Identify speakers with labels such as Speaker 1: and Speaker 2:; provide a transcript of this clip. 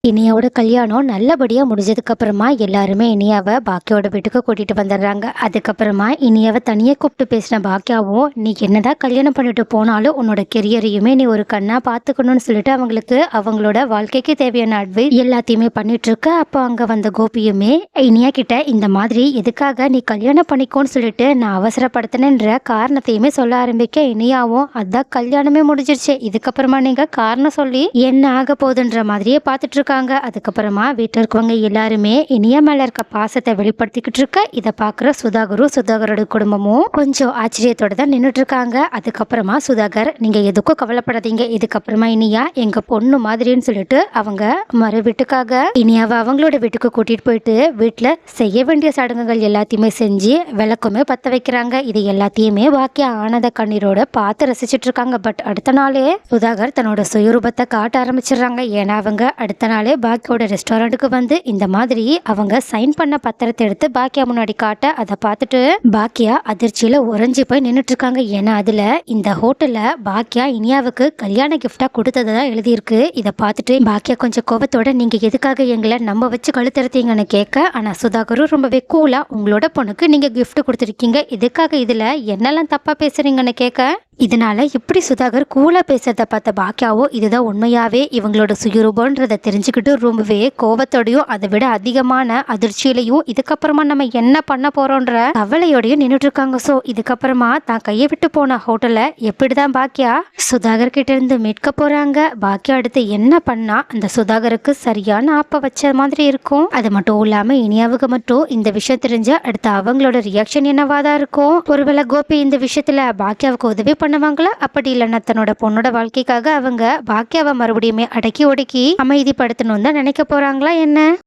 Speaker 1: இனியாவோட கல்யாணம் நல்லபடியா முடிஞ்சதுக்கு அப்புறமா எல்லாருமே இனியாவை பாக்கியாவோட வீட்டுக்கு கூட்டிட்டு வந்துடுறாங்க. அதுக்கப்புறமா இனியாவை தனியா கூப்பிட்டு பேசின பாக்கியாவும், நீ என்னதான் கல்யாணம் பண்ணிட்டு போனாலும் உன்னோட கெரியரையுமே நீ ஒரு கண்ணா பாத்துக்கணும்னு சொல்லிட்டு அவங்களுக்கு அவங்களோட வாழ்க்கைக்கு தேவையான அட்வைஸ் எல்லாத்தையுமே பண்ணிட்டு இருக்க. அப்போ அங்க வந்த கோபியுமே இனியா கிட்ட இந்த மாதிரி எதுக்காக நீ கல்யாணம் பண்ணிக்கோன்னு சொல்லிட்டு நான் அவசரப்படுத்தினேன்ற காரணத்தையுமே சொல்ல ஆரம்பிக்க, இனியாவும் அதான் கல்யாணமே முடிஞ்சிருச்சு, இதுக்கப்புறமா நீங்க காரணம் சொல்லி என்ன ஆக போகுதுன்ற மாதிரியே பார்த்துட்டு இருக்காங்க. அதுக்கப்புறமா வீட்டில் இருக்கவங்க எல்லாருமே இனியா மேல இருக்க பாசத்தை வெளிப்படுத்திக்கிட்டு இருக்க. இதை பார்க்குற சுதாகரோட குடும்பமும் கொஞ்சம் ஆச்சரியத்தோட தான் நின்றுட்டு இருக்காங்க. அதுக்கப்புறமா சுதாகர், நீங்க எதுக்கும் கவலைப்படாதீங்க, இதுக்கப்புறமா இனியா எங்க பொண்ணு மாதிரின்னு சொல்லிட்டு அவங்க மறு வீட்டுக்காக இனியாவை அவங்களோட வீட்டுக்கு கூட்டிட்டு போயிட்டு வீட்டுல செய்ய வேண்டிய சடங்குகள் எல்லாத்தையுமே செஞ்சு விளக்குமே பத்த வைக்கிறாங்க. இது எல்லாத்தையுமே பாக்கிய ஆனந்த கண்ணீரோட பார்த்து ரசிச்சிட்டு இருக்காங்க. பட் அடுத்த நாளே சுதாகர் தன்னோட சுயரூபத்தை காட்ட ஆரம்பிச்சிடுறாங்க. ஏன்னா அவங்க அடுத்த நாளே பாக்கியோட ரெஸ்டாரண்ட்டுக்கு வந்து இந்த மாதிரி அவங்க சைன் பண்ண பத்திரத்தை எடுத்து பாக்கியா முன்னாடி காட்ட, அதை பார்த்துட்டு பாக்கியா அதிர்ச்சியில உறைஞ்சி போய் நின்றுட்டு இருக்காங்க. ஏன்னா அதுல இந்த ஹோட்டல்ல பாக்கியா இனியாவுக்கு கல்யாண கிஃப்டா கொடுத்ததான் எழுதியிருக்கு. இதை பார்த்துட்டு பாக்கியா கொஞ்சம் கோபத்தோட, நீங்க எதுக்காக எங்களை நம்ம வச்சு கழுத்தறுத்தீங்கன்னு கேட்க, ஆனா சுதாகரும் ரொம்பவே கூலா, உங்களோட பொண்ணுக்கு நீங்க கிஃப்ட் கொடுத்துருக்கீங்க, இதுக்காக இதுல என்னெல்லாம் தப்பா பேசுறீங்கன்னு கேட்க, இதனால இப்படி சுதாகர் கூலா பேசுறத பார்த்த பாக்கியாவோ இதுதான் உண்மையாவே இவங்களோட சுயரூபன்றதை தெரிஞ்சுக்கிட்டு ரொம்பவே கோபத்தோடையும் அதை விட அதிகமான அதிர்ச்சியிலையும் இதுக்கப்புறமா நம்ம என்ன பண்ண போறோன்ற கவலையோடையும் நின்றுட்டு இருக்காங்க. ஸோ இதுக்கப்புறமா தான் கையை விட்டு போன ஹோட்டலை எப்படிதான் பாக்கியா சுதாகர் கிட்ட இருந்து மீட்க போறாங்க, பாக்கியா அடுத்து என்ன பண்ணா அந்த சுதாகருக்கு சரியான ஆப்ப வச்ச மாதிரி இருக்கும். அது மட்டும் இல்லாம இனியாவுக்கு மட்டும் இந்த விஷயம் தெரிஞ்ச அடுத்து அவங்களோட ரியாக்ஷன் என்னவாதான் இருக்கும். ஒருவேளை கோபி இந்த விஷயத்துல பாக்கியாவுக்கு உதவி பண்ணுவாங்களா, அப்படி இல்லைன்னா தன்னோட பொண்ணோட வாழ்க்கைக்காக அவங்க பாக்கியாவை மறுபடியுமே அடக்கி ஒடுக்கி அமைதிப்படுத்தணும்னு தான் நினைக்க போறாங்களா என்ன?